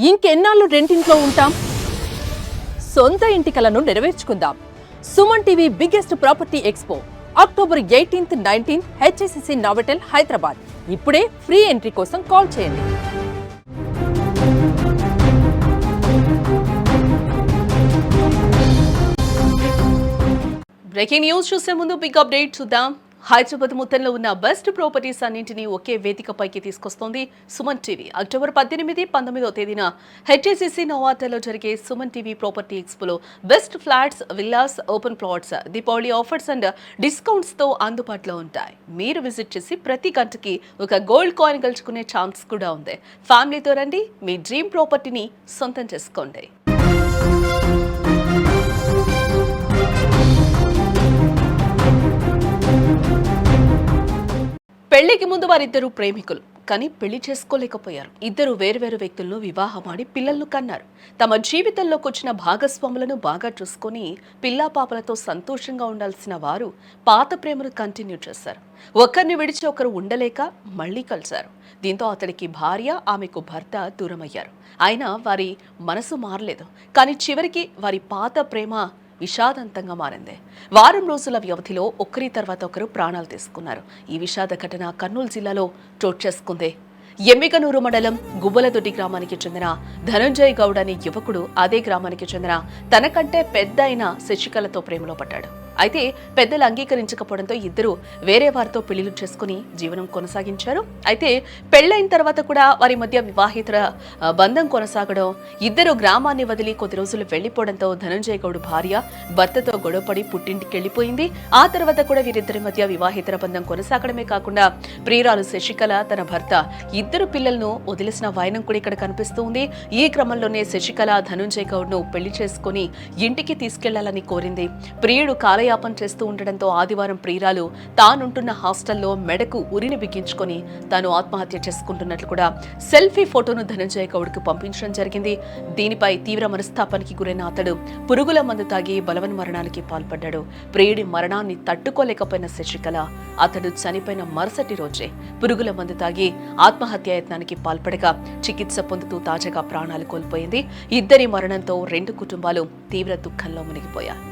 ఇంకెన్నాళ్ళు రెంటింట్లో ఉంటాం? సొంత ఇంటి కలను నెరవేర్చుకుందాం. Suman TV biggest property expo October 18th, 19th HSCC Novotel Hyderabad. ఇప్పుడే ఫ్రీ ఎంట్రీ కోసం కాల్ చేయండి. బ్రేకింగ్ న్యూస్ చూసే ముందు బిగ్ అప్డేట్ చూద్దాం. హైదరాబాద్ మొత్తంలో ఉన్న బెస్ట్ ప్రాపర్టీస్ అన్నింటినీ ఒకే వేదికపైకి తీసుకొస్తోంది సుమన్ టీవీ. అక్టోబర్ 18, 19వ తేదీన హెచ్ఎస్సిసి నోవాటెల్లో జరిగే సుమన్ టీవీ ప్రాపర్టీ ఎక్స్పోలో best flats, villas, open plots, Deepavali offers and discounts తో అందుబాటులో ఉంటాయి. మీరు విజిట్ చేసి ప్రతి గంటకి ఒక గోల్డ్ కాయిన్ గెలుచుకునే ఛాన్స్ కూడా ఉంది. ఫ్యామిలీతో రండి, మీ డ్రీమ్ ప్రాపర్టీని సొంతం చేసుకోండి. పెళ్లికి ముందు వారిద్దరూ ప్రేమికులు, కానీ పెళ్లి చేసుకోలేకపోయారు. ఇద్దరు వేర్వేరు వ్యక్తులను వివాహమాడి పిల్లలను కన్నారు. తమ జీవితంలోకి వచ్చిన భాగస్వాములను బాగా చూసుకొని పిల్లాపాపలతో సంతోషంగా ఉండాల్సిన వారు పాత ప్రేమను కంటిన్యూ చేశారు. ఒకరిని విడిచి ఒకరు ఉండలేక మళ్లీ కలిశారు. దీంతో అతడికి భార్య, ఆమెకు భర్త దూరమయ్యారు. అయినా వారి మనసు మారలేదు. కానీ చివరికి వారి పాత ప్రేమ విషాదంతంగా మారింది. వారం రోజుల వ్యవధిలో ఒకరి తర్వాత ఒకరు ప్రాణాలు తీసుకున్నారు. ఈ విషాద ఘటన కర్నూలు జిల్లాలో చోటు చేసుకుంది. ఎమ్మిగనూరు మండలం గుబ్బలదొడ్డి గ్రామానికి చెందిన ధనంజయ్ గౌడ్ అనే యువకుడు అదే గ్రామానికి చెందిన తనకంటే పెద్ద అయిన శశికళతో ప్రేమలో పడ్డాడు. అయితే పెద్దలు అంగీకరించకపోవడంతో ఇద్దరు వేరే వారితో పెళ్లిళ్లు చేసుకుని జీవనం కొనసాగించారు. అయితే పెళ్లైన తర్వాత కూడా వారి మధ్య వివాహితర బంధం కొనసాగడం, ఇద్దరు గ్రామాన్ని వదిలి కొద్ది రోజులు వెళ్లిపోవడంతో ధనంజయ్ గౌడ్ భార్య భర్తతో గొడవపడి పుట్టింటికి వెళ్లిపోయింది. ఆ తర్వాత కూడా వీరిద్దరి మధ్య వివాహితర బంధం కొనసాగడమే కాకుండా ప్రియురాలు శశికళ, తన భర్త, ఇద్దరు పిల్లలను వదిలేసిన వైనం కూడా ఇక్కడ కనిపిస్తూ ఉంది. ఈ క్రమంలోనే శశికళ ధనంజయ్ గౌడ్ ను పెళ్లి చేసుకుని ఇంటికి తీసుకెళ్లాలని కోరింది. ప్రియుడు కాలయాపన చేస్తూ ఉండడంతో ఆదివారం ప్రియురాలు తానుంటున్న హాస్టల్లో మెడకు ఉరిని బిగించుకొని తాను ఆత్మహత్య చేసుకుంటున్నట్లు కూడా సెల్ఫీ ఫోటోను ధనంజయ్ గౌడ్ కు పంపించడం జరిగింది. దీనిపై తీవ్ర మనస్తాపానికి గురైన అతడు పురుగుల మందు తాగి బలవన్మరణానికి పాల్పడ్డాడు. ప్రియుడి మరణాన్ని తట్టుకోలేకపోయిన శశికళ అతడు చనిపోయిన మరుసటి రోజే పురుగుల మందు తాగి ఆత్మహత్యాయత్నానికి పాల్పడగా చికిత్స పొందుతూ తాజాగా ప్రాణాలు కోల్పోయింది. ఇద్దరి మరణంతో రెండు కుటుంబాలు తీవ్ర దుఃఖంలో మునిగిపోయాయి.